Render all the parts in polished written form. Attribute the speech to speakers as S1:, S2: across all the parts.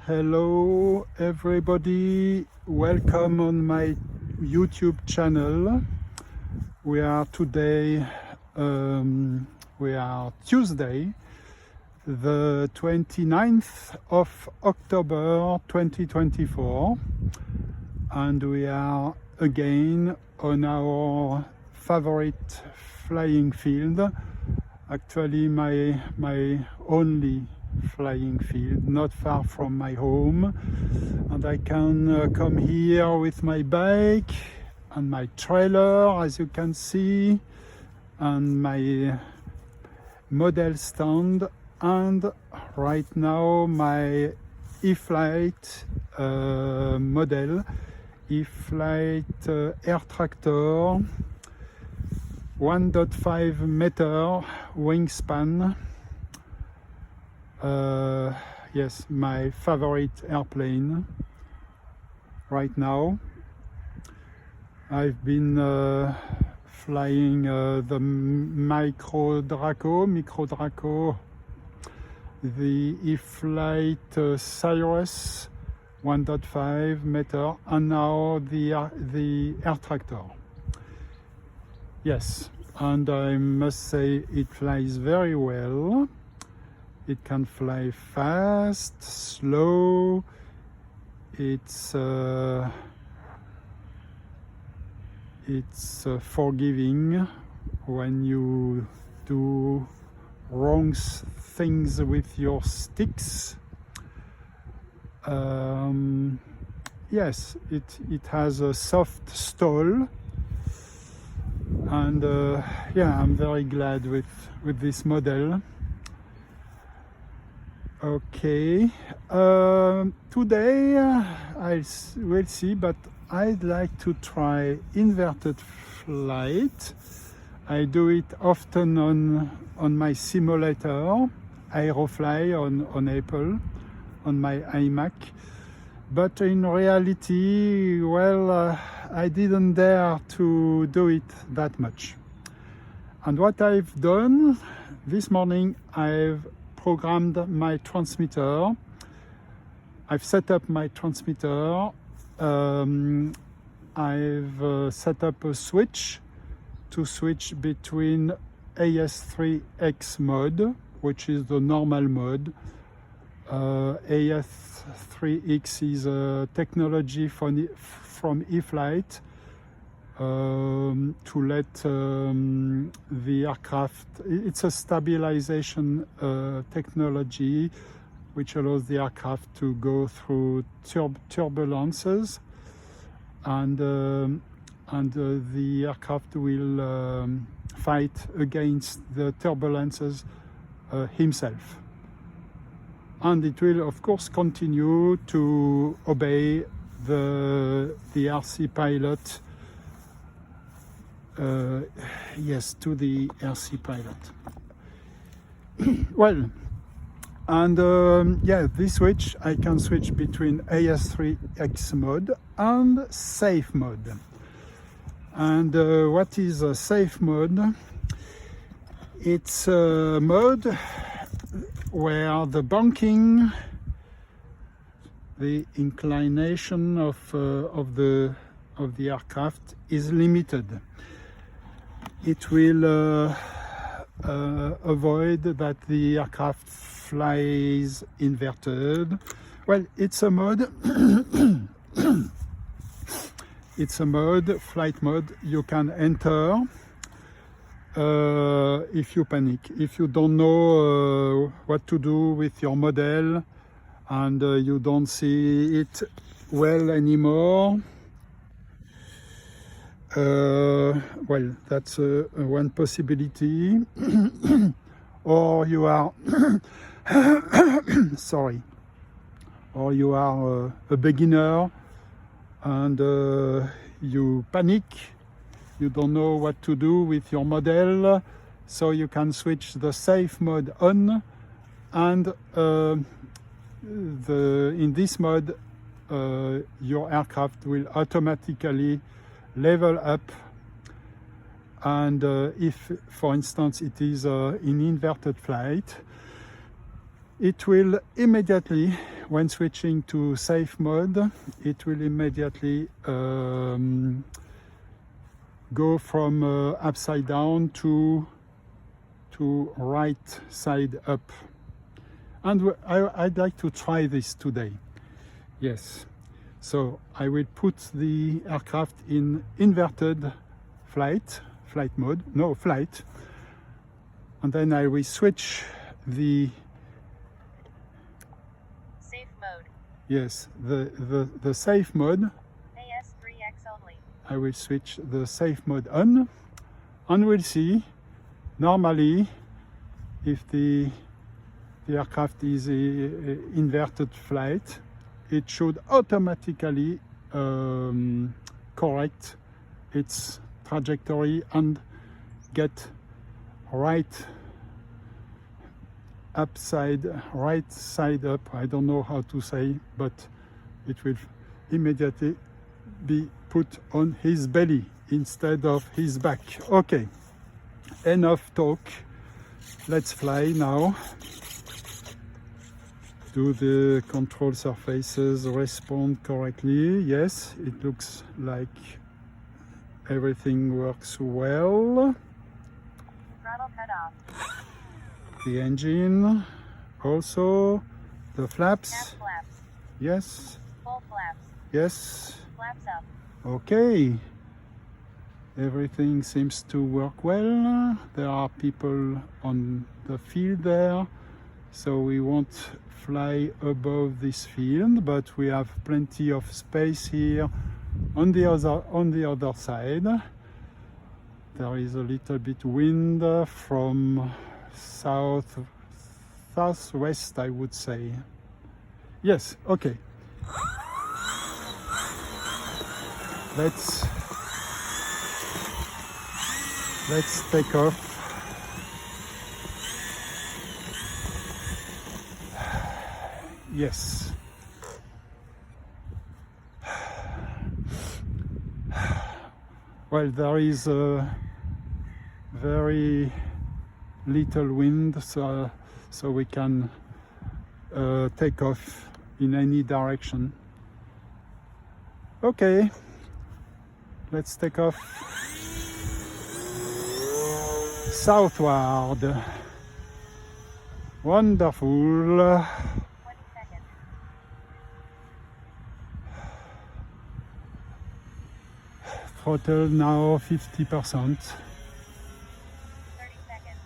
S1: Hello everybody, welcome on my YouTube channel. We are today, we are Tuesday, the 29th of October 2024, and we are again on our favorite flying field, actually my only flying field, not far from my home, and I can come here with my bike and my trailer, as you can see, and my model stand, and right now my E-flite model, E-flite Air Tractor, 1.5 meter wingspan. Yes, my favorite airplane right now. I've been flying the Micro Draco, the E-flite Cyrus 1.5 meter, and now the Air Tractor. Yes, and I must say it flies very well. It can fly fast, slow. It's forgiving when you do wrong things with your sticks. Yes, it has a soft stall, and yeah, I'm very glad with this model. Okay, today I will see, but I'd like to try inverted flight. I do it often on my simulator, Aerofly on Apple, on my iMac. But in reality, well, I didn't dare to do it that much. And what I've done this morning, I've programmed my transmitter. I've set up my transmitter. I've set up a switch to switch between AS3X mode, which is the normal mode. AS3X is a technology from E-flite to let the aircraft, it's a stabilization technology which allows the aircraft to go through turbulences, and the aircraft will fight against the turbulences himself. And it will, of course, continue to obey the RC pilot. Yes, to the RC pilot. Well, and yeah, this switch, I can switch between AS3X mode and safe mode. And what is a safe mode? It's a mode where the banking, the inclination of the aircraft is limited. It will avoid that the aircraft flies inverted. Well, it's a mode. It's a mode, flight mode, you can enter if you panic, if you don't know what to do with your model, and you don't see it well anymore. Well, that's one possibility. Or you are sorry, or you are a beginner and you panic, you don't know what to do with your model, so you can switch the safe mode on, and in this mode your aircraft will automatically level up, and if, for instance, it is in inverted flight, it will immediately, when switching to safe mode, it will immediately go from upside down to right side up. And I'd like to try this today. Yes. So I will put the aircraft in inverted flight mode, no, flight. And then I will switch the
S2: safe mode.
S1: Yes, the safe mode.
S2: AS3X only.
S1: I will switch the safe mode on, and we'll see. Normally, if the aircraft is a inverted flight, it should automatically correct its trajectory and get right side up. I don't know how to say, but it will immediately be put on his belly instead of his back. Okay, enough talk. Let's fly now. Do the control surfaces respond correctly? Yes, it looks like everything works well.
S2: Throttle cut off.
S1: The engine, also the flaps.
S2: Half flaps.
S1: Yes.
S2: Full flaps.
S1: Yes.
S2: Flaps up.
S1: Okay. Everything seems to work well. There are people on the field there, so we won't fly above this field, but we have plenty of space here on the other side. There is a little bit wind from southwest, I would say. Yes, okay. Let's take off. Yes. Well, there is a very little wind, so we can take off in any direction. Okay, let's take off southward. Wonderful.
S2: 20 seconds.
S1: Throttle now 50%.
S2: 30 seconds.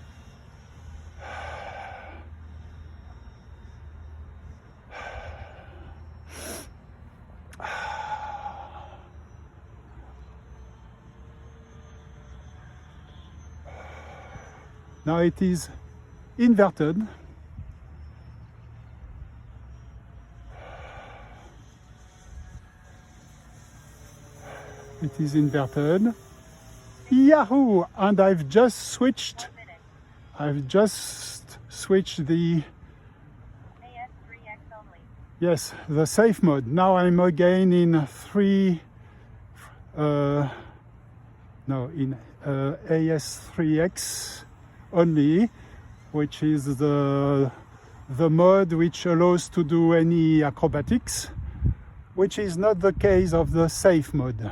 S1: Now it is inverted. It is inverted. Yahoo! And I've just switched.
S2: 1 minute.
S1: I've just switched the
S2: AS3X only.
S1: yes, the safe mode. Now I'm again in AS3X only, which is the mode which allows to do any acrobatics, which is not the case of the safe mode.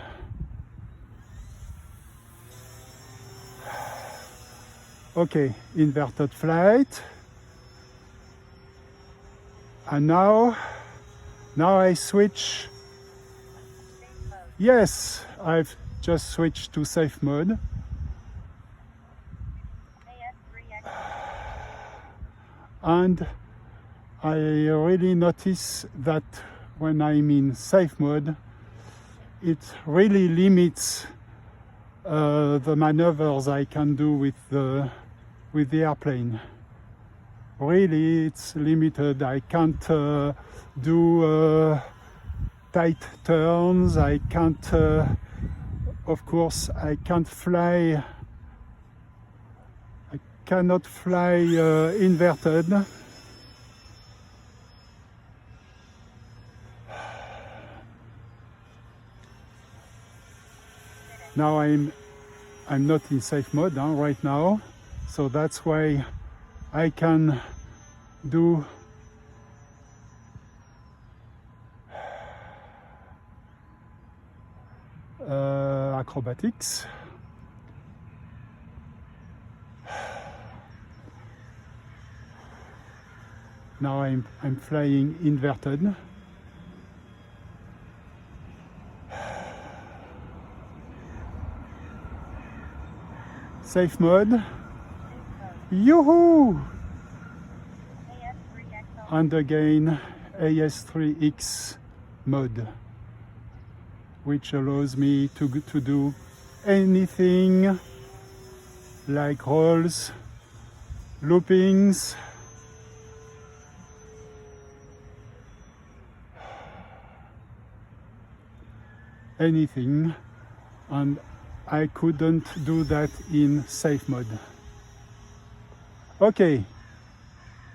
S1: Okay, inverted flight. And now I switch.
S2: Safe mode.
S1: Yes, I've just switched to safe mode.
S2: AS3X.
S1: And I really notice that when I'm in safe mode, it really limits the maneuvers I can do with the airplane. Really, it's limited. I can't do tight turns. I can't, of course, I can't fly. I cannot fly inverted. Now I'm not in safe mode right now, so that's why I can do acrobatics. Now I'm flying inverted. Safe mode. Yoo-hoo!
S2: AS3X only.
S1: And again AS3X mode, which allows me to do anything like rolls, loopings, anything, and I couldn't do that in safe mode. Okay,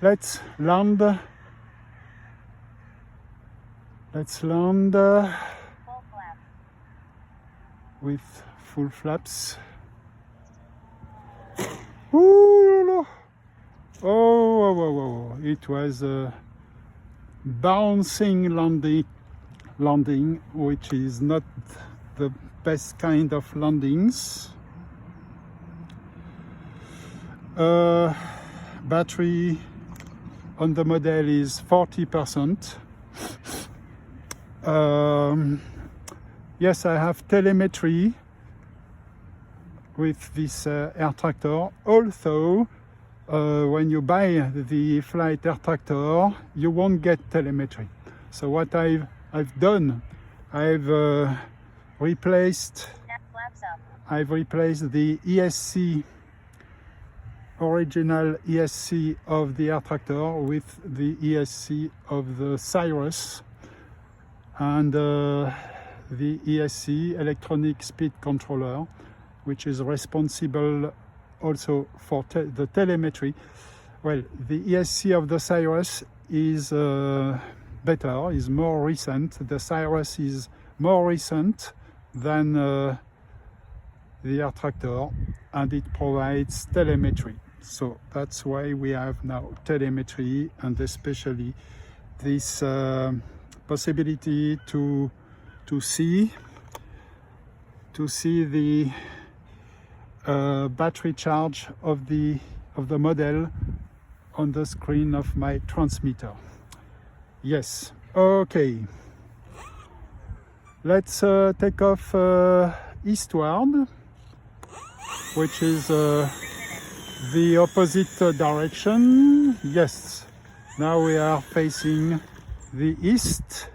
S1: let's land. Let's land
S2: Full flap.
S1: with full flaps. Ooh, oh, it was a bouncing landing, which is not the best kind of landings. Battery on the model is 40%. Yes, I have telemetry with this air tractor. Also, when you buy the E-flite Air Tractor, you won't get telemetry. So what I've done, I've replaced
S2: Flaps up.
S1: the ESC, original ESC of the air tractor with the ESC of the Cirrus, and the ESC, electronic speed controller, which is responsible also for the telemetry. Well, the ESC of the Cirrus is better, is more recent. The Cirrus is more recent than the air tractor, and it provides telemetry. So that's why we have now telemetry, and especially this possibility to see the battery charge of the model on the screen of my transmitter. Yes, okay. Let's take off eastward, which is the opposite direction. Yes, now we are facing the east.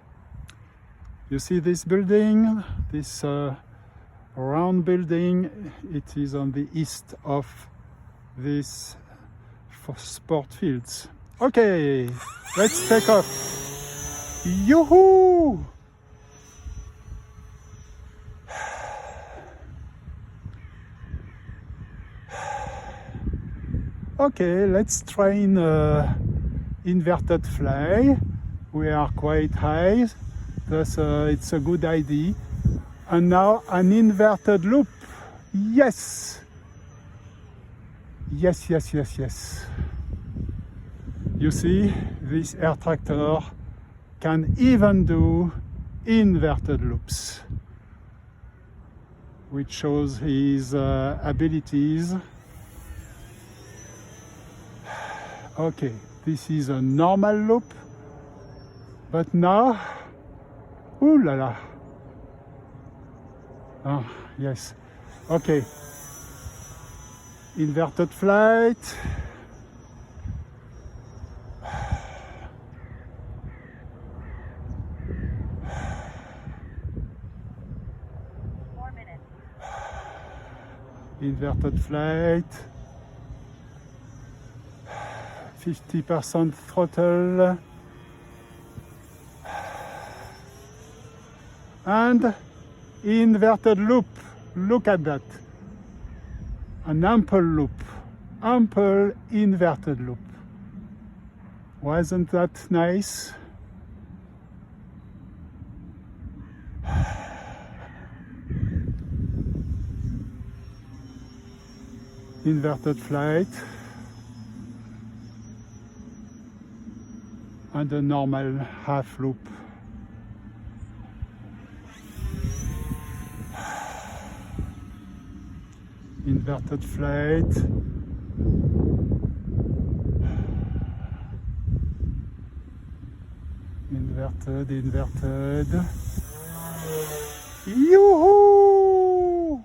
S1: You see this building, this round building, it is on the east of this sport fields. Okay, let's take off. Yoo-hoo! Okay, let's train inverted fly. We are quite high, thus it's a good idea. And now an inverted loop. Yes! Yes, yes, yes, yes. You see, this air tractor can even do inverted loops, which shows his abilities. Okay, this is a normal loop, but now, ooh la la. Ah, yes. Okay. Inverted flight. Inverted flight. 50% throttle. And inverted loop. Look at that. An ample loop. Ample inverted loop. Wasn't that nice? Inverted flight. And a normal half loop. inverted flight. Inverted. Yoo-hoo!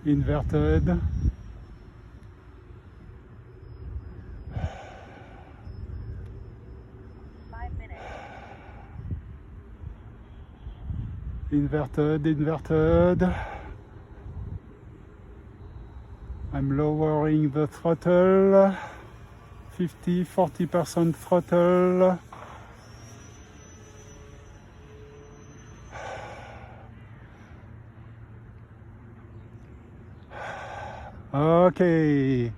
S1: Inverted. Inverted. I'm lowering the throttle, 40% throttle. Okay,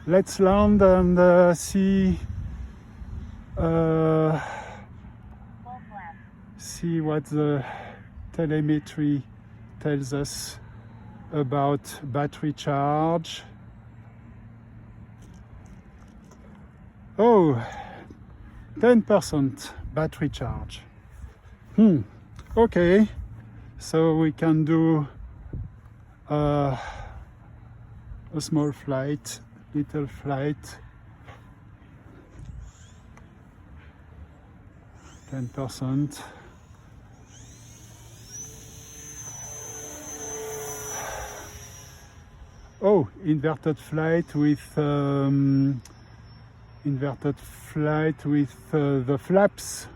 S1: let's land and see what the telemetry tells us about battery charge. Oh, 10% battery charge. Okay, so we can do a small flight, little flight. 10%. Oh, inverted flight with the flaps.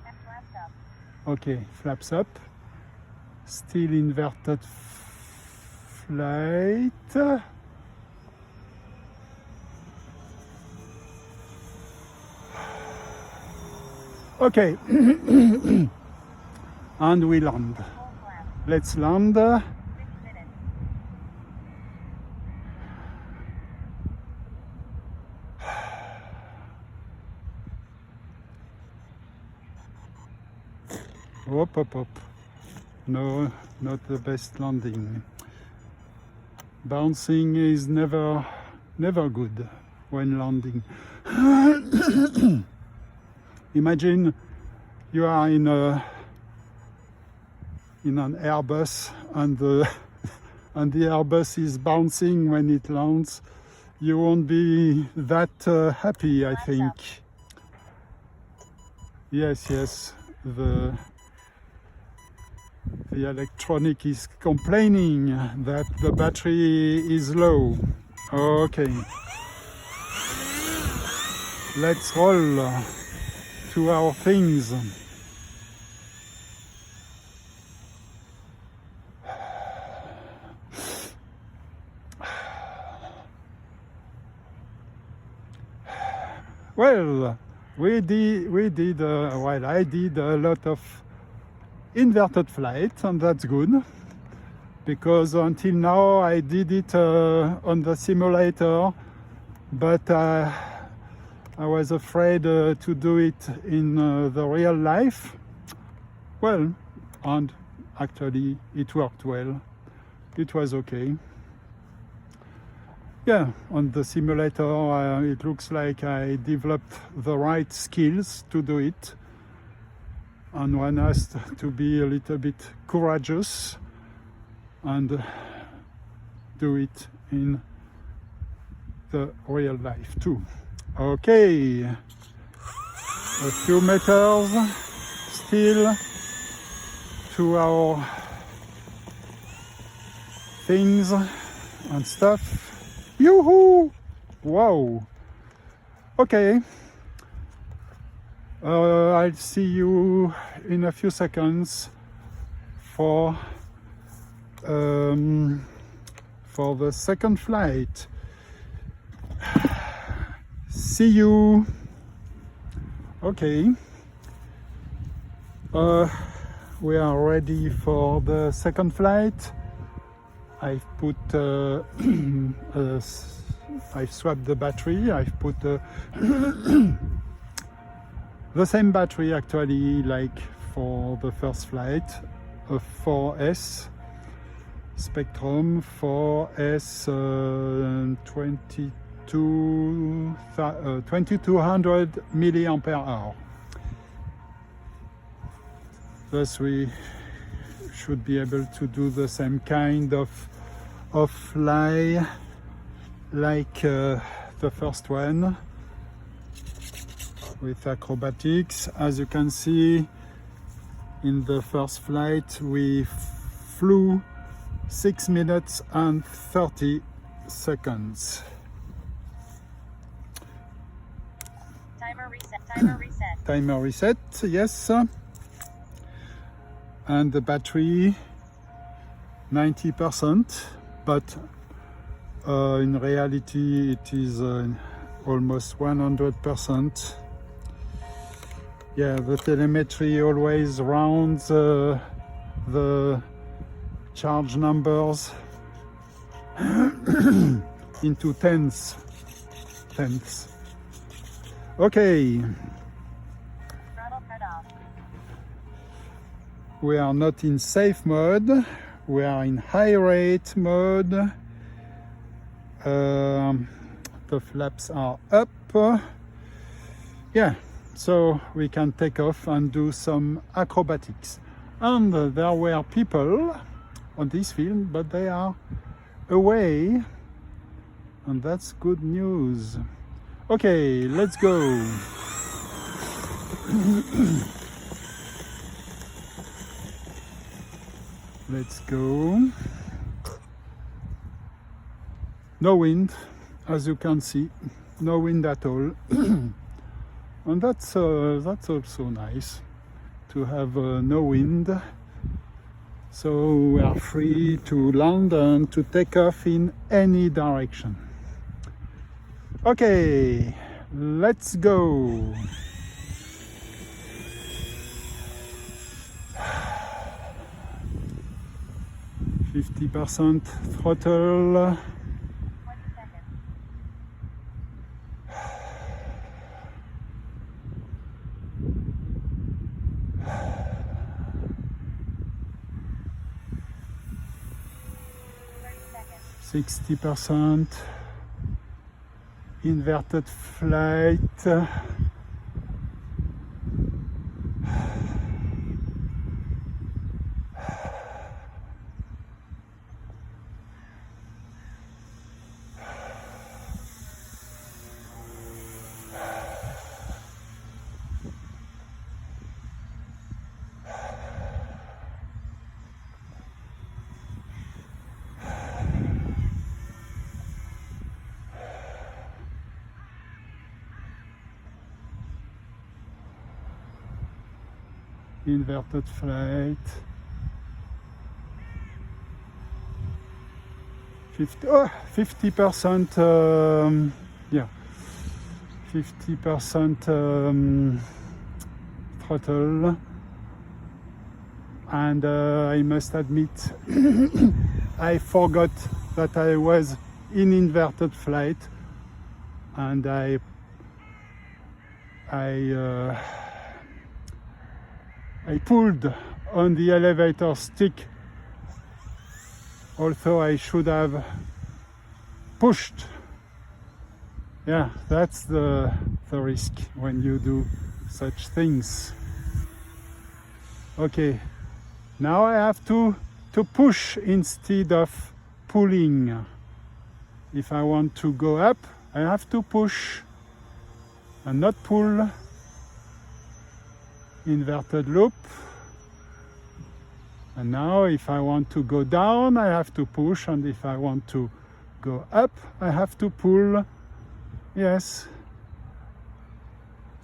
S1: Okay, flaps up. Still inverted flight. Okay, and we land. Let's land. Up. No, not the best landing. Bouncing is never good when landing. Imagine you are in an Airbus and the Airbus is bouncing when it lands. You won't be that happy, I think. Yes. The electronic is complaining that the battery is low. Okay. Let's roll to our things. Well, I did a lot of inverted flight, and that's good, because until now I did it on the simulator, but I was afraid to do it in the real life. Well, and actually it worked well. It was okay. Yeah, on the simulator it looks like I developed the right skills to do it, and one has to be a little bit courageous and do it in the real life too. Okay, a few meters still to our things and stuff. Yoo-hoo! Wow! Okay. I'll see you in a few seconds for the second flight. See you. Okay. We are ready for the second flight. I've put I've swapped the battery. I've put the same battery actually like for the first flight, a 4S Spectrum 4S 22 2200 milliampere hour. Thus we should be able to do the same kind of fly like the first one with acrobatics. As you can see, in the first flight we flew 6 minutes and 30 seconds.
S2: Timer reset. Timer reset.
S1: Timer reset, yes. And the battery 90%, but in reality it is almost 100%. Yeah, the telemetry always rounds the charge numbers into tenths. Okay.
S2: Throttle cut off.
S1: We are not in safe mode, we are in high rate mode. The flaps are up. Yeah, so we can take off and do some acrobatics. And there were people on this film, but they are away, and that's good news. Okay, let's go. Let's go. No wind, as you can see, no wind at all. And that's also nice to have no wind. So we are free to land and to take off in any direction. Okay, let's go. %50 throttle.
S2: 20 seconds.
S1: %60 inverted flight. Inverted flight. 50%, yeah, 50% throttle. And I must admit, I forgot that I was in inverted flight, and I pulled on the elevator stick, although I should have pushed. Yeah, that's the risk when you do such things. Okay, now I have to push instead of pulling. If I want to go up, I have to push and not pull. Inverted loop. And now if I want to go down, I have to push, and if I want to go up, I have to pull. Yes,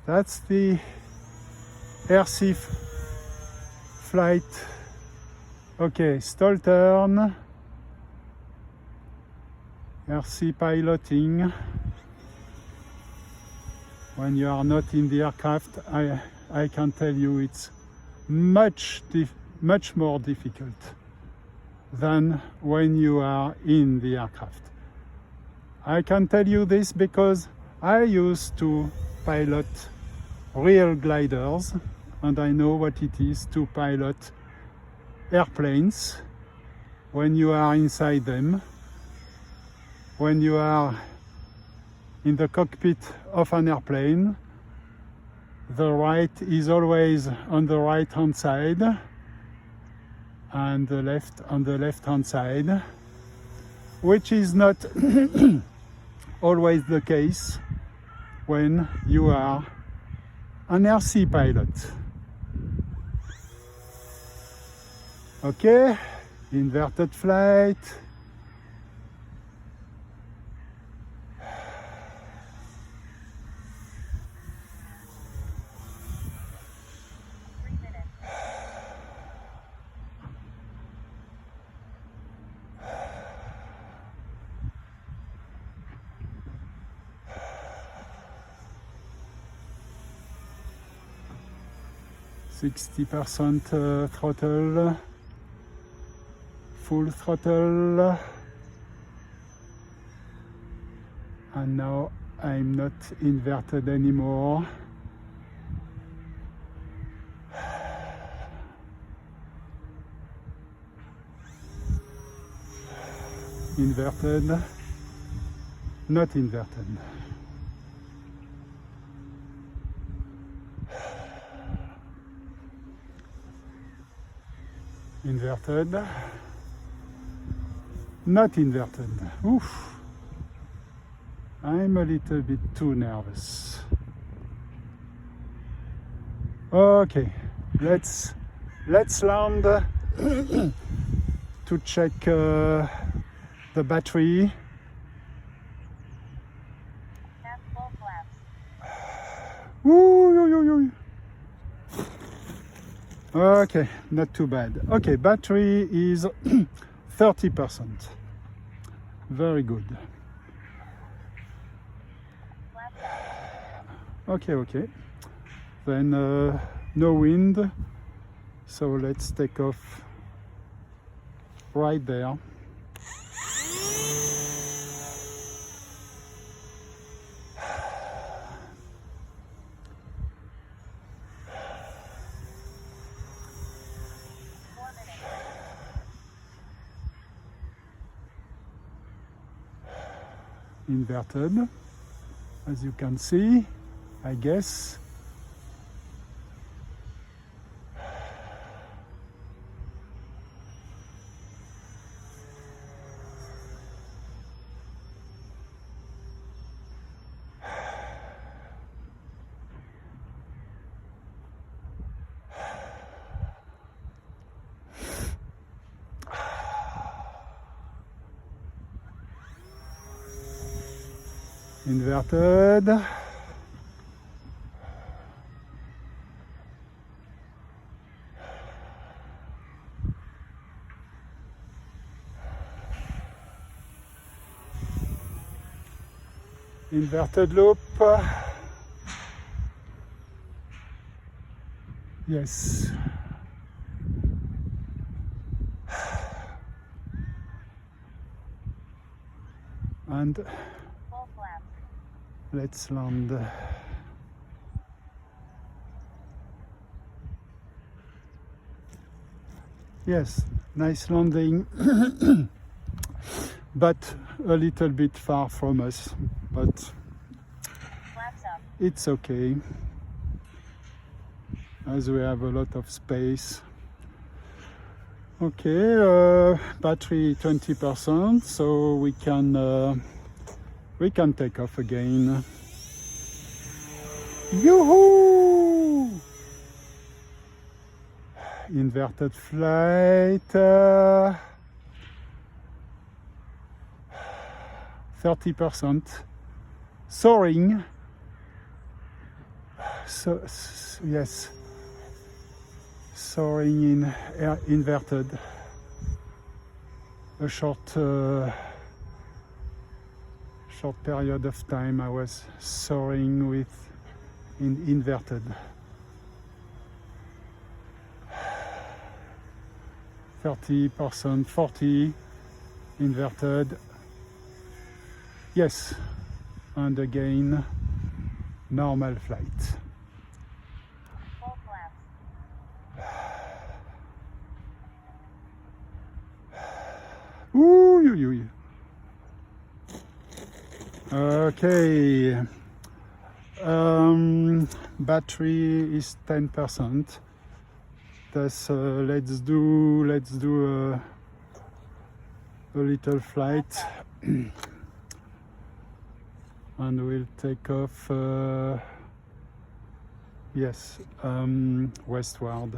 S1: that's the RC flight. Okay, stall turn. RC piloting. When you are not in the aircraft, I can tell you it's much more difficult than when you are in the aircraft. I can tell you this because I used to pilot real gliders, and I know what it is to pilot airplanes when you are inside them, when you are in the cockpit of an airplane. The right is always on the right hand side and the left on the left hand side, which is not always the case when you are an RC pilot. Okay, inverted flight.
S2: minutes.
S1: 60% throttle, full throttle, and now I'm not inverted anymore. Inverted, not inverted. Inverted, not inverted. Oof. I'm a little bit too nervous. Okay, let's land to check the battery.
S2: Half full flaps.
S1: Ooh. Okay, not too bad. Okay, battery is 30%. Very good.
S2: Flaps up.
S1: Okay. Then no wind, so let's take off right there. Inverted, as you can see, I guess. Inverted. Inverted loop. Yes. And
S2: Full flaps.
S1: let's land. Yes, nice landing, but a little bit far from us, but
S2: Flaps up.
S1: it's okay, as we have a lot of space. Okay, battery 20%, so we can take off again. Yoo-hoo! Inverted flight, 30%, soaring. So yes, soaring in air inverted. A short period of time I was soaring with inverted. 30%, 40 inverted. Yes, and again normal flight.
S2: Full flaps.
S1: Ooh. Okay. Battery is 10%. Thus, let's do a little flight, and we'll take off. Yes, westward.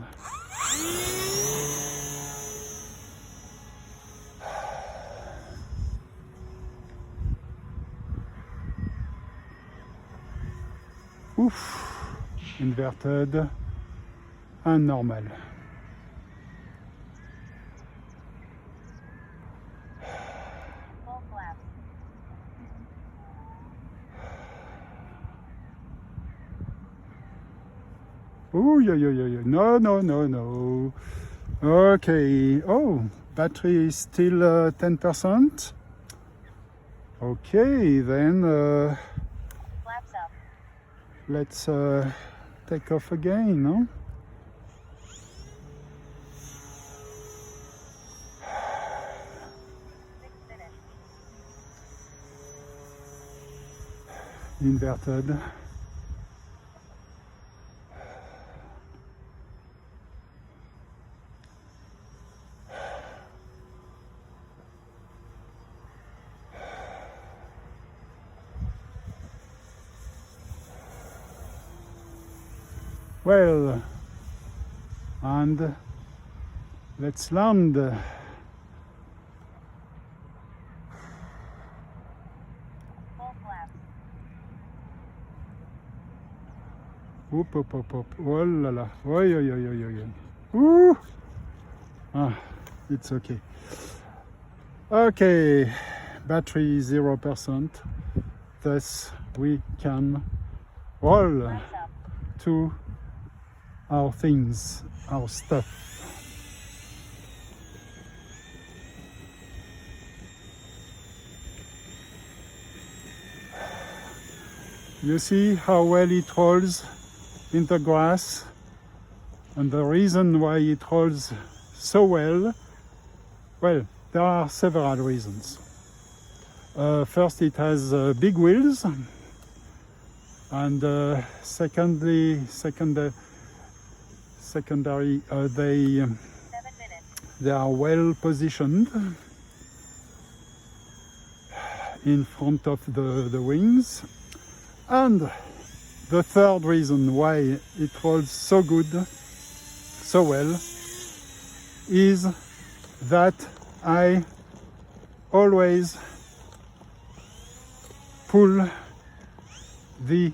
S1: Oof, inverted and normal.
S2: Full flaps.
S1: Oh, yeah. No. Okay. Oh, battery is still 10%. Okay, then
S2: Flaps up.
S1: let's take off again, no?
S2: Finish.
S1: Inverted. Well, and let's land.
S2: Full flaps.
S1: Up. Oh la la. Oi. Ooh. Ah, it's okay. Okay, battery 0%. Thus we can roll
S2: Flaps up.
S1: to our things, our stuff. You see how well it rolls in the grass, and the reason why it rolls so well, there are several reasons. First, it has big wheels, and secondary, they
S2: 7 minutes.
S1: they are well positioned in front of the wings. And the third reason why it rolls so good, so well, is that I always pull the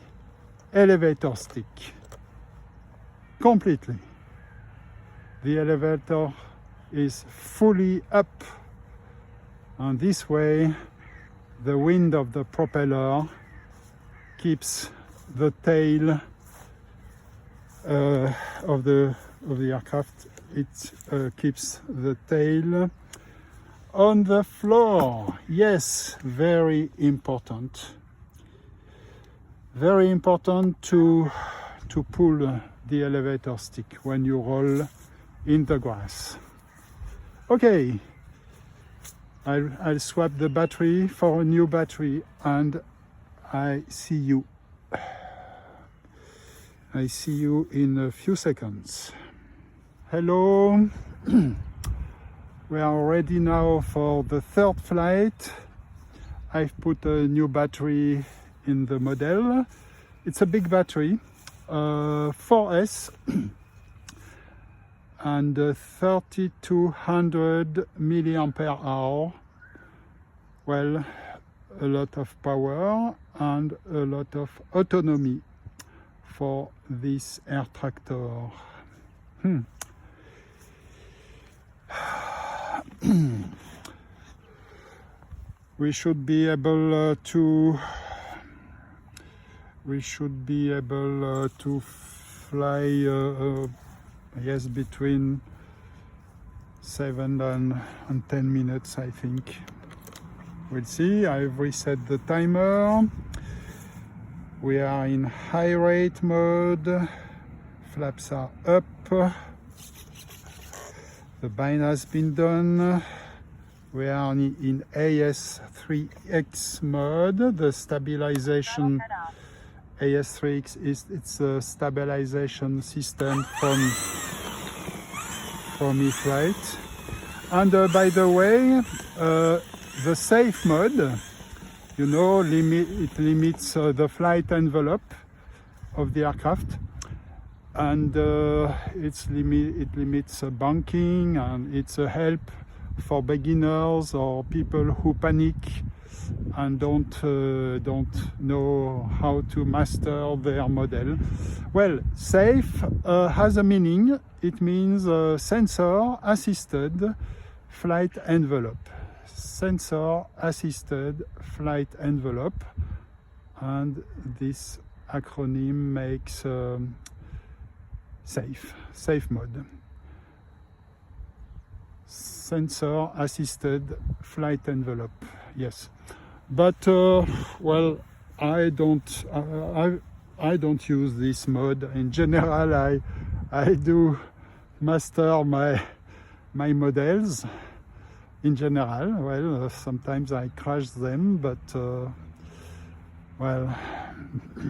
S1: elevator stick completely. The elevator is fully up, and this way the wind of the propeller keeps the tail of the aircraft. It keeps the tail on the floor. Yes, very important. Very important to pull the elevator stick when you roll in the grass. Okay, I'll swap the battery for a new battery, and I see you in a few seconds. Hello. We are ready now for the third flight. I've put a new battery in the model. It's a big battery, 4S, and 3200 milliampere hour. Well, a lot of power and a lot of autonomy for this air tractor. We should be able to fly yes, between 7 and 10 minutes, I think. We'll see. I've reset the timer. We are in high rate mode. Flaps are up. The bind has been done. We are in AS3X mode. The stabilization
S2: Cut off.
S1: AS3X it's a stabilization system from E-flite. And by the way, the safe mode, you know, it limits the flight envelope of the aircraft, and it limits bunking, and it's a help for beginners or people who panic and don't know how to master their model. Well, safe has a meaning. It means sensor assisted flight envelope. Sensor assisted flight envelope, and this acronym makes safe mode. Sensor assisted flight envelope, yes. But well, I don't use this mode. In general, I do master my models. In general, well, sometimes I crash them, but well,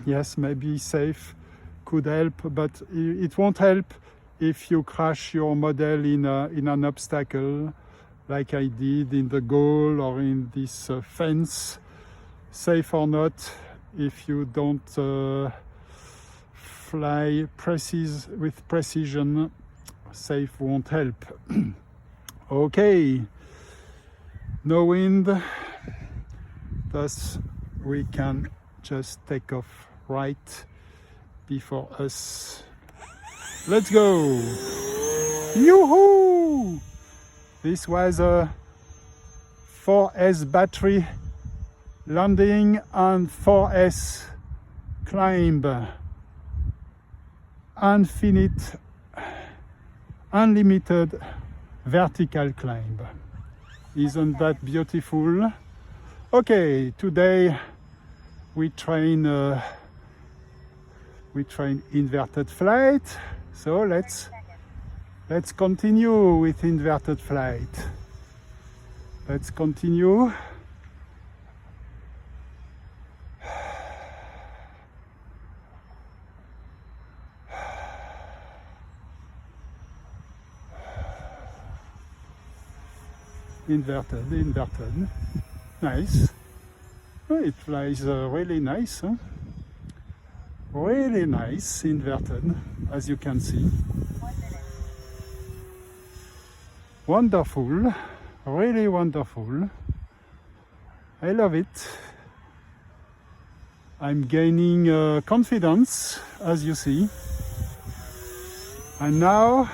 S1: yes, maybe safe could help, but it won't help if you crash your model in an obstacle, like I did in the goal or in this fence. Safe or not, if you don't fly with precision, safe won't help. Okay, no wind, thus we can just take off right before us. Let's go! Yoo-hoo! This was a 4S battery landing and 4S climb. Infinite, unlimited vertical climb. Isn't that beautiful? Okay, today we train inverted flight. So let's continue with inverted flight. Let's continue. Inverted. Nice. Oh, it flies really nice. Huh? Really nice, inverted, as you can see.
S2: 1 minute.
S1: Wonderful, really wonderful. I love it. I'm gaining confidence, as you see. And now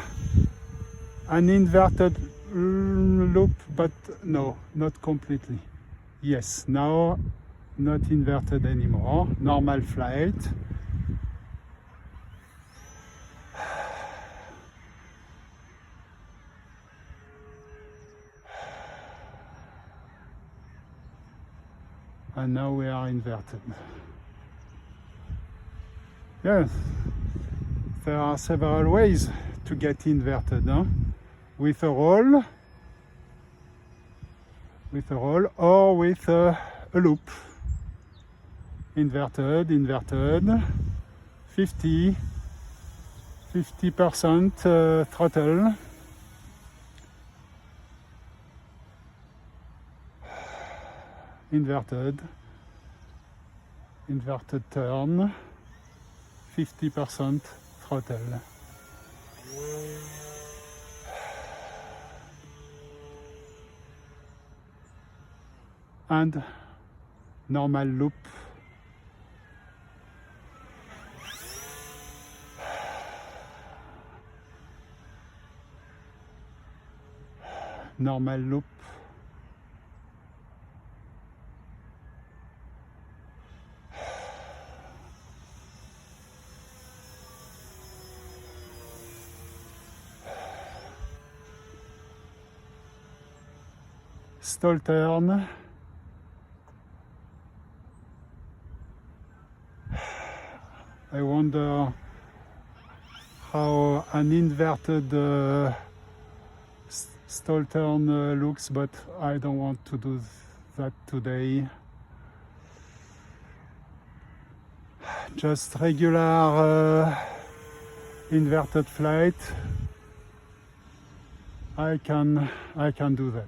S1: an inverted loop, but no, not completely. Yes, now not inverted anymore, normal flight. And now we are inverted. Yes, there are several ways to get inverted, huh? With a roll, or with a loop. Inverted, 50% throttle. Inverted turn, 50% throttle. And normal loop. Normal loop. Stall turn. I wonder how an inverted stall turn looks, but I don't want to do that today. Just regular inverted flight. I can do that.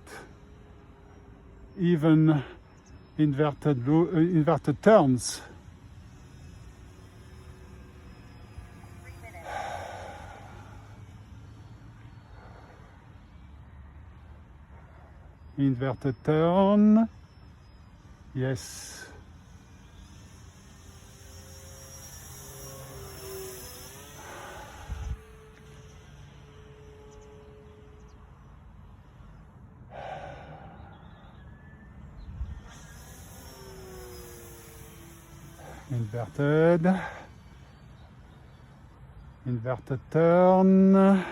S1: Even inverted turns.
S2: 3 minutes.
S1: Inverted turn. Yes. Inverted turn.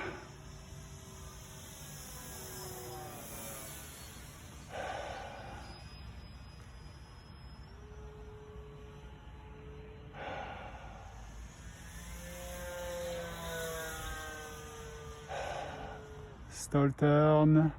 S1: Stall turn.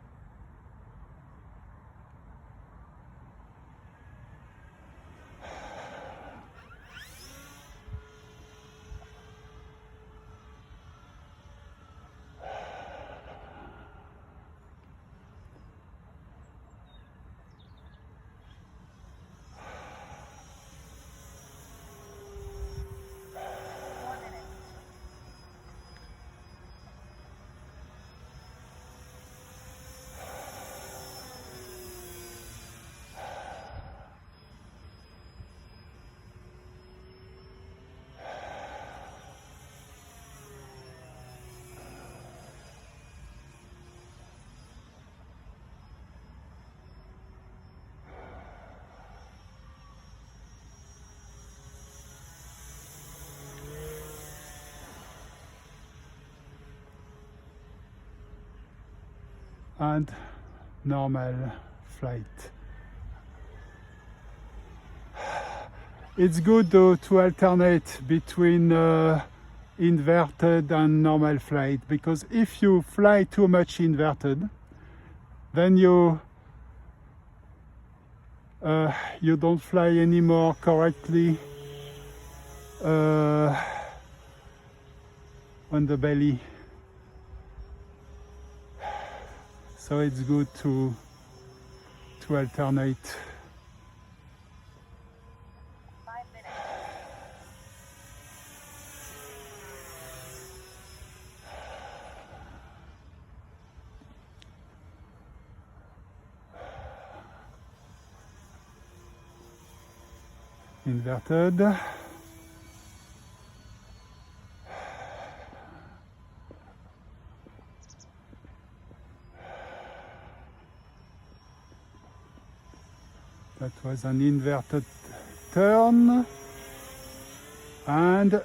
S1: And normal flight. It's good though to alternate between inverted and normal flight, because if you fly too much inverted, then you don't fly anymore correctly on the belly. So it's good to alternate.
S2: 5 minutes.
S1: Inverted. That was an inverted turn and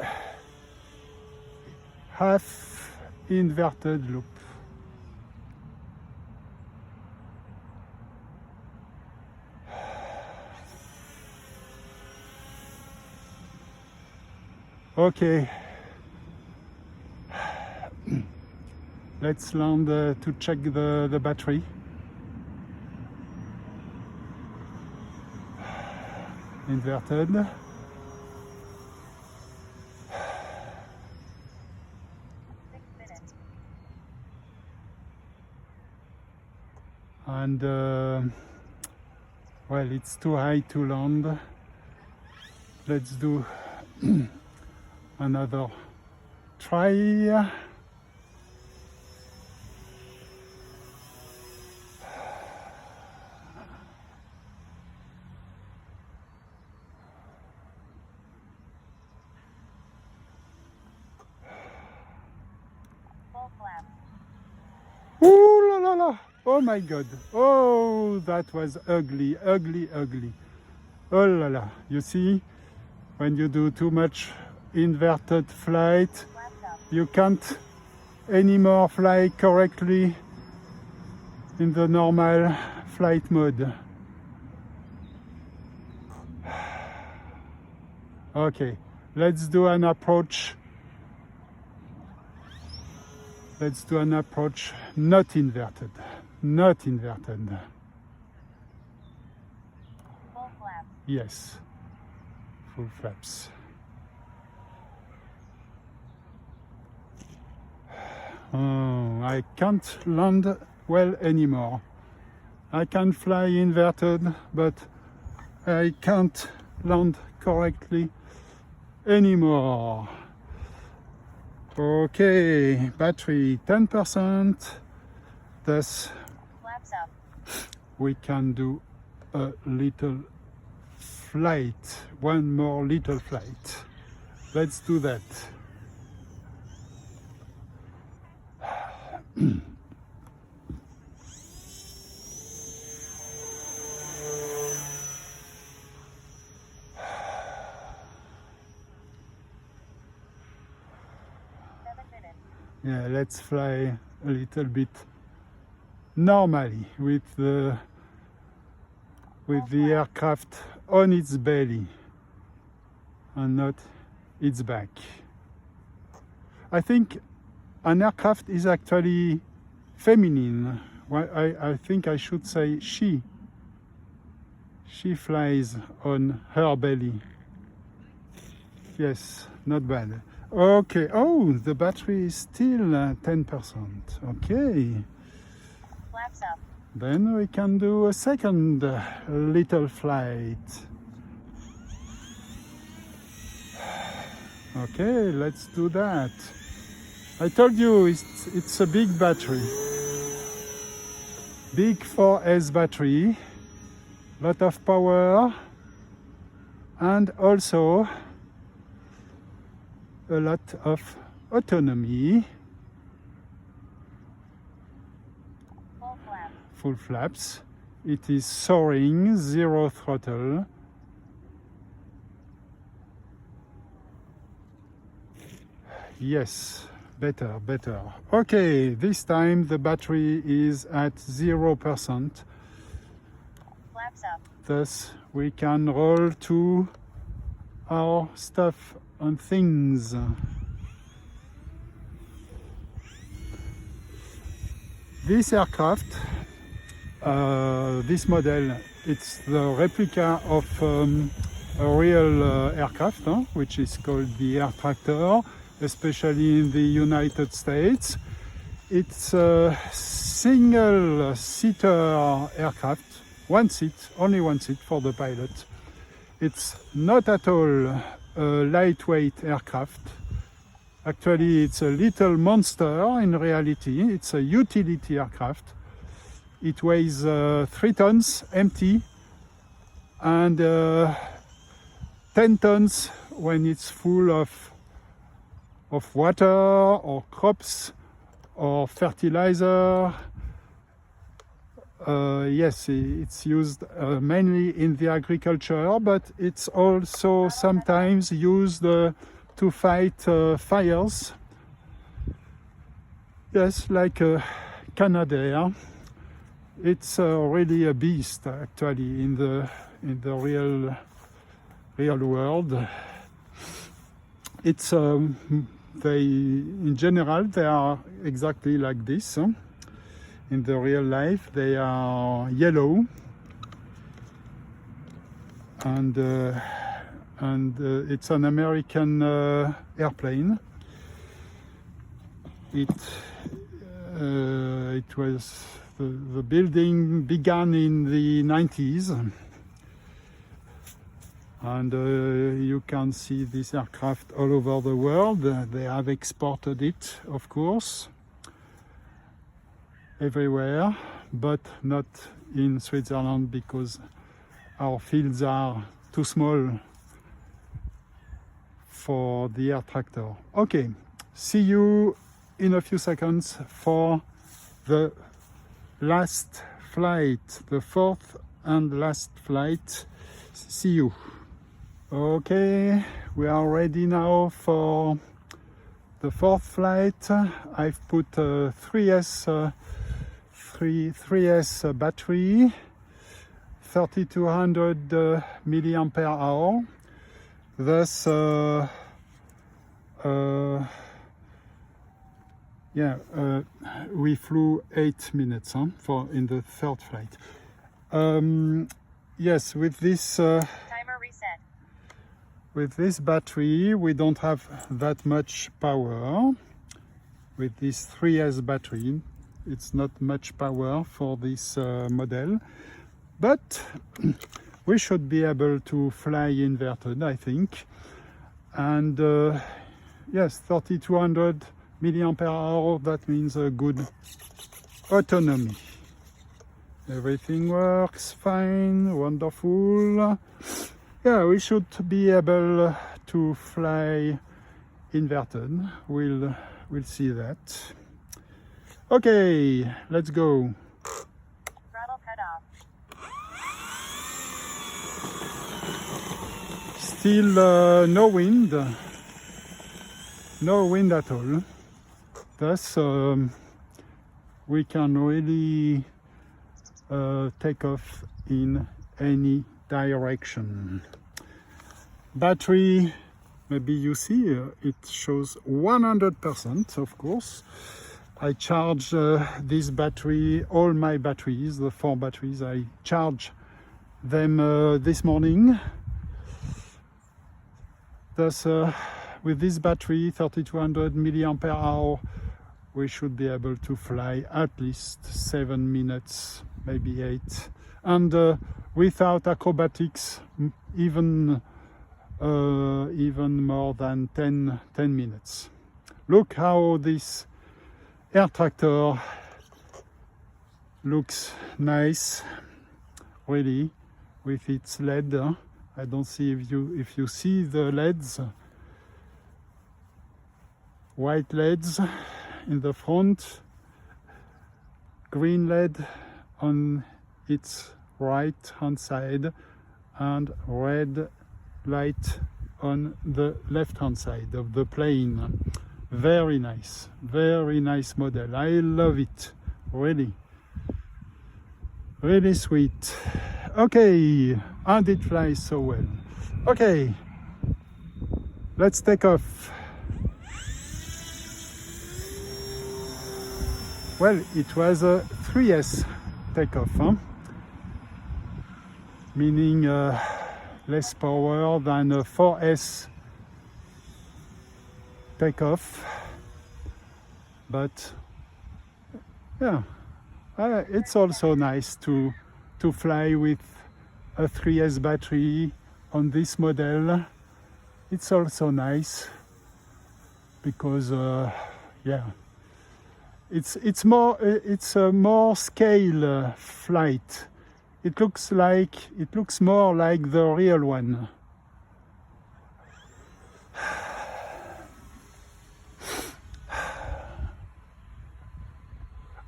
S1: half inverted loop. Okay, let's land to check the battery. Inverted.
S2: 6 minutes.
S1: And well, it's too high to land. Let's do another try.
S2: Full flap.
S1: Ooh la la la! Oh my God! Oh, that was ugly, ugly, ugly. Oh la la! You see, when you do too much inverted flight,
S2: Flaps up.
S1: you can't anymore fly correctly in the normal flight mode. Okay, let's do an approach. Let's do an approach not inverted. not inverted.
S2: Full flaps.
S1: Yes, full flaps. Oh, I can't land well anymore. I can fly inverted, but I can't land correctly anymore. Okay, battery 10%. Thus,
S2: Flaps up.
S1: we can do a little flight, one more little flight. Let's do that.
S2: 7 minutes.
S1: Yeah, let's fly a little bit normally with the aircraft on its belly and not its back. I think an aircraft is actually feminine. I think I should say she. She flies on her belly. Yes, not bad. Okay, oh, the battery is still 10%. Okay,
S2: Flaps up.
S1: then we can do a second little flight. Okay, let's do that. I told you it's a big battery. Big 4S battery, lot of power, and also a lot of autonomy.
S2: Full flaps.
S1: Full flaps. It is soaring, 0 throttle. Yes, better. Okay, this time the battery is at 0%.
S2: Flaps up.
S1: Thus, we can roll to our stuff and things. This aircraft, this model, it's the replica of a real aircraft, which is called the Air Tractor, especially in the United States. It's a single-seater aircraft, one seat, only one seat for the pilot. It's not at all a lightweight aircraft. Actually, it's a little monster in reality. It's a utility aircraft. It weighs 3 tons empty and 10 tons when it's full of water or crops or fertilizer. Yes, it's used mainly in the agriculture, but it's also sometimes used to fight fires. Yes, like a Canadair. It's really a beast, actually, in the real world. It's in general they are exactly like this. In the real life, they are yellow, and it's an American airplane. It was the building began in the 90s, and you can see this aircraft all over the world. They have exported it, of course, everywhere, but not in Switzerland because our fields are too small for the Air Tractor. Okay, see you in a few seconds for the last flight, the fourth and last flight. See you. Okay, we are ready now for the fourth flight. I've put a 3S battery, 3200 milliampere hour. Thus, Yeah, we flew 8 minutes in the third flight. Yes, with this
S2: Timer reset.
S1: with this battery we don't have that much power. With this 3S battery, it's not much power for this model, but we should be able to fly inverted, I think. And yes, 3200 milliampere hour, that means a good autonomy. Everything works fine, wonderful. Yeah, we should be able to fly inverted. We'll see that. Okay, let's go.
S2: Throttle cut off.
S1: Still no wind at all. Thus we can really take off in any direction. Battery, maybe you see it shows 100%, of course. I charge this battery, all my batteries, the 4 batteries, I charge them this morning. Thus with this battery, 3200 milliampere hour, we should be able to fly at least 7 minutes, maybe 8, and without acrobatics, even more than 10 minutes. Look how this air tractor looks nice, really, with its LED. I don't see if you see the LEDs, white LEDs in the front, green LED on its right hand side, and red light on the left hand side of the plane. Very nice model. I love it, really sweet. Okay, and it flies so well. Okay, let's take off. Well, it was a 3S takeoff, meaning less power than a 4S takeoff, but yeah, it's also nice to fly with a 3S battery on this model. It's also nice because yeah, it's a more scale flight. It looks more like the real one.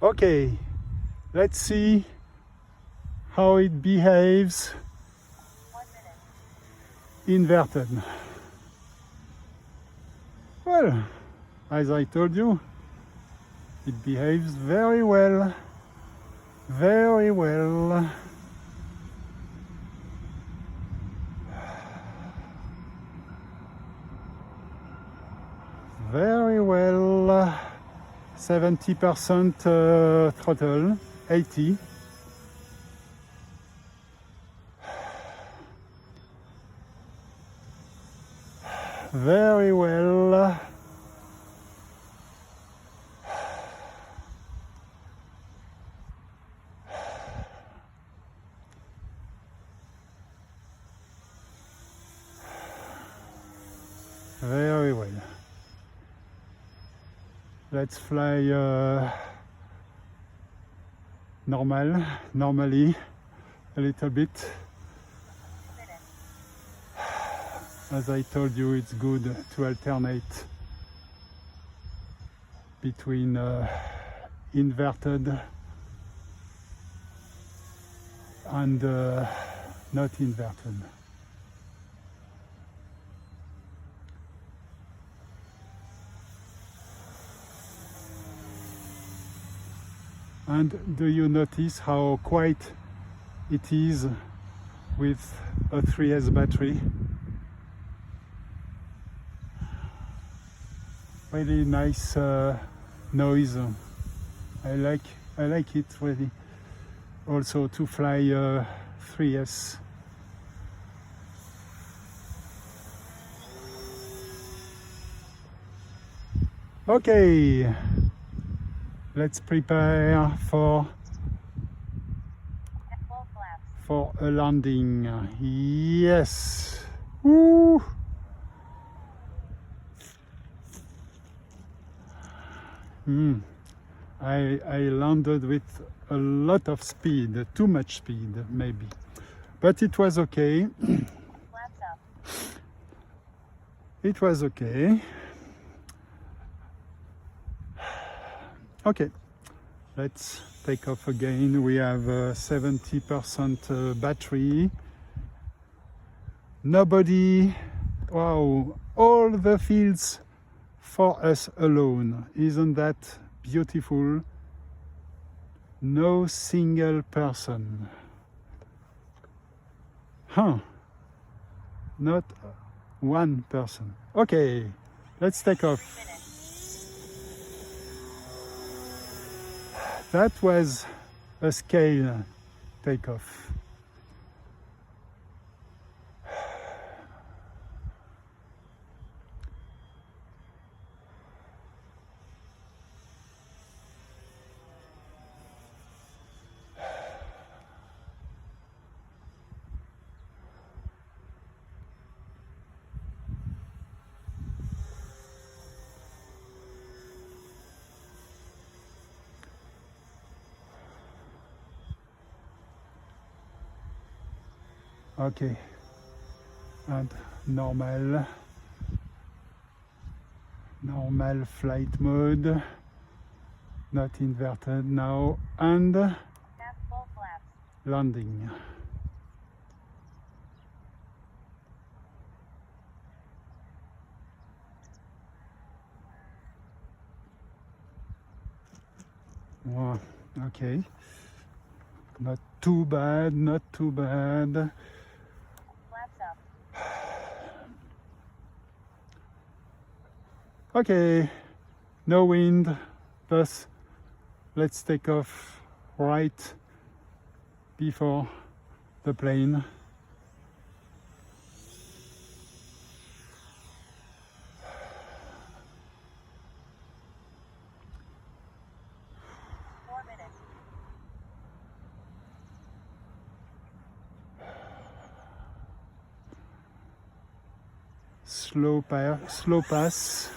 S1: Okay, let's see how it behaves
S2: 1 minute.
S1: inverted. Well, as I told you, it behaves very well. Very well. Very well. 70% throttle, 80. Very well. Very well. Let's fly normally, a little bit. As I told you, it's good to alternate between inverted and not inverted. And do you notice how quiet it is with a 3S battery? Really nice noise. I like it really. Also to fly 3S. Okay, let's prepare
S2: Full flaps.
S1: for a landing. Yes. Woo. I landed with a lot of speed, too much speed maybe, but it was okay.
S2: Flaps up.
S1: It was okay. Okay, let's take off again. We have 70% battery. Nobody, wow, all the fields for us alone. Isn't that beautiful? No single person. Not one person. Okay, let's take off.
S2: Minutes.
S1: That was a scale takeoff. Okay, and normal flight mode, not inverted now, and
S2: Tap full flaps.
S1: landing. Wow, okay, not too bad, not too bad.
S2: Flaps up.
S1: Okay, no wind, thus let's take off right before the plane.
S2: Minutes.
S1: Slow pass.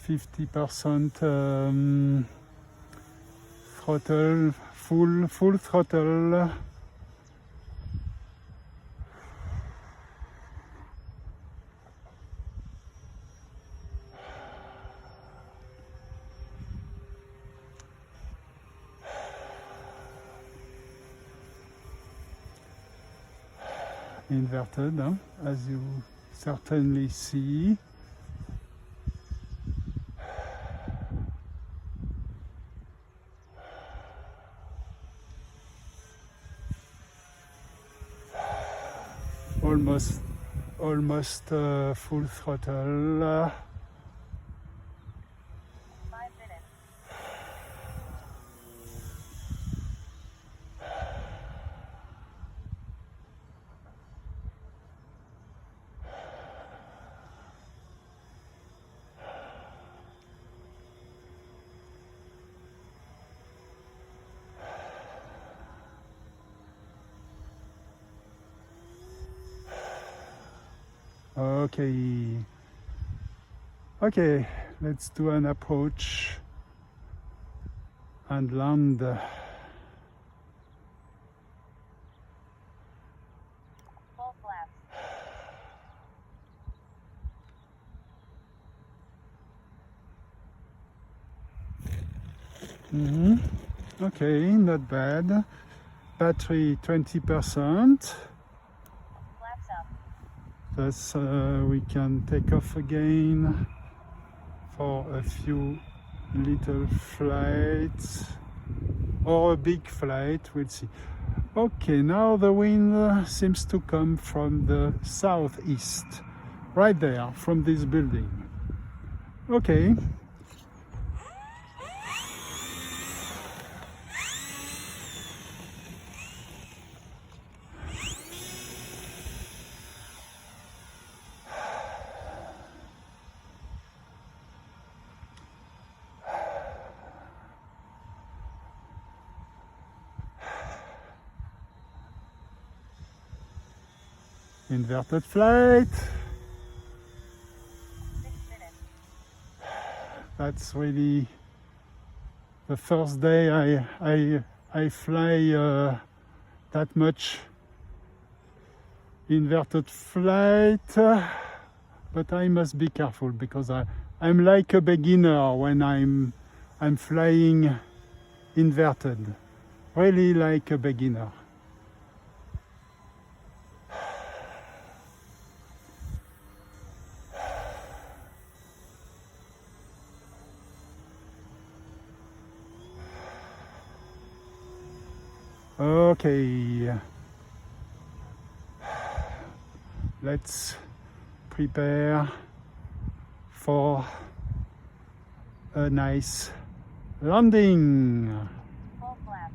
S1: %, throttle, full throttle. Inverted, as you certainly see. Almost full throttle.
S2: 5 minutes.
S1: Okay, let's do an approach and land.
S2: Full flaps.
S1: Okay, not bad. Battery 20%.
S2: Flaps up.
S1: Thus we can take off again for a few little flights or a big flight, we'll see. Okay, now the wind seems to come from the southeast, right there, from this building. Okay. Inverted flight.
S2: 6 minutes.
S1: That's really the first day I fly that much inverted flight, but I must be careful because I'm like a beginner when I'm flying inverted, really like a beginner. Okay, let's prepare for a nice landing.
S2: Full flaps.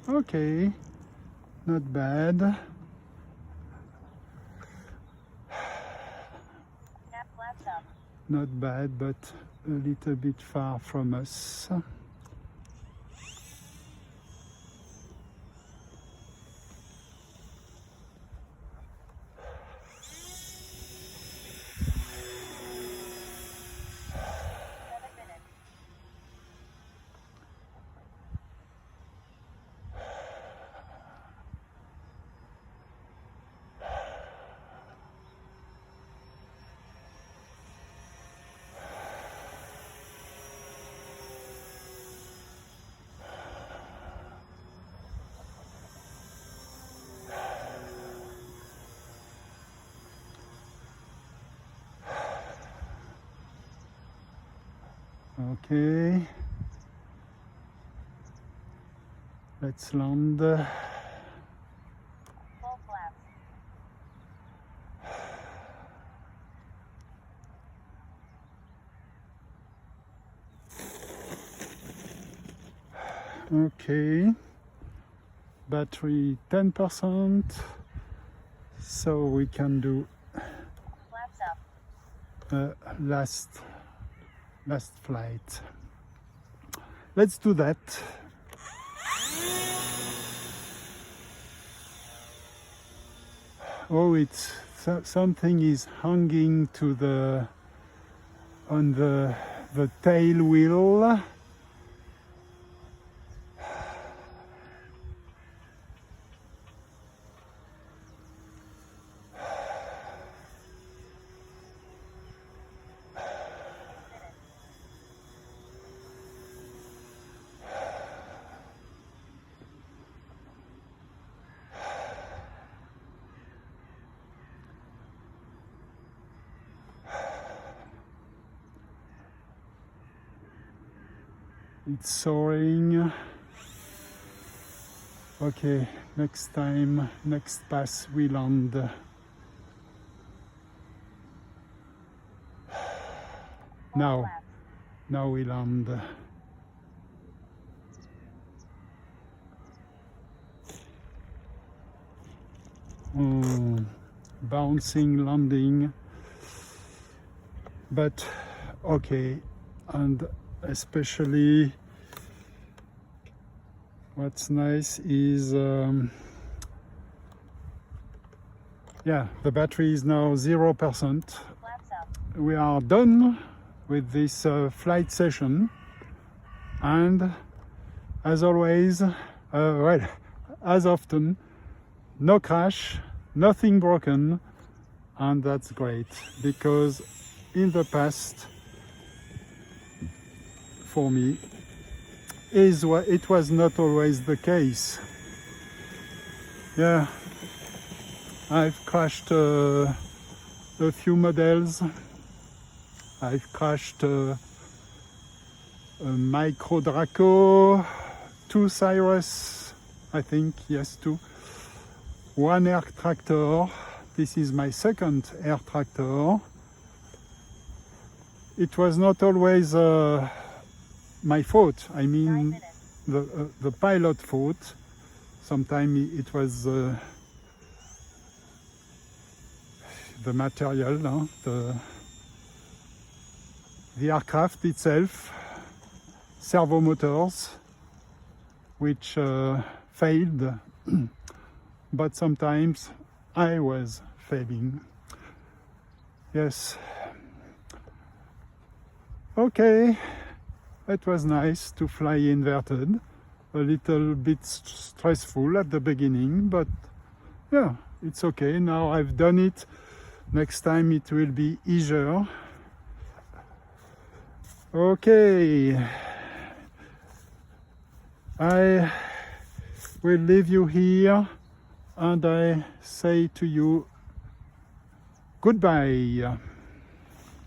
S1: Okay, not bad.
S2: Cap flaps up.
S1: Not bad, but a little bit far from us. Okay, let's land.
S2: Full flaps.
S1: Okay, battery 10%, so we can do
S2: Flaps up.
S1: last flight. Let's do that. Oh, it's something is hanging to on the tail wheel. It's soaring. Okay, next time, next pass we land. Now we land. Bouncing landing, but okay, and especially what's nice is yeah, the battery is now 0%.
S2: Flaps up.
S1: We are done with this flight session, and as always, well, as often, no crash, nothing broken, and that's great, because in the past, for me, it was not always the case. Yeah, I've crashed a few models, I've crashed a Micro Draco, 2 Cyrus, I think, yes, 2. 1 air tractor. This is my second air tractor. It was not always my fault. I
S2: 9
S1: mean,
S2: minutes.
S1: the pilot fault. Sometimes it was the material, no? the aircraft itself, servo motors, which failed, but sometimes I was failing. Yes. Okay, it was nice to fly inverted. A little bit stressful at the beginning, but yeah, it's okay. Now I've done it. Next time it will be easier. Okay, I will leave you here and I say to you goodbye.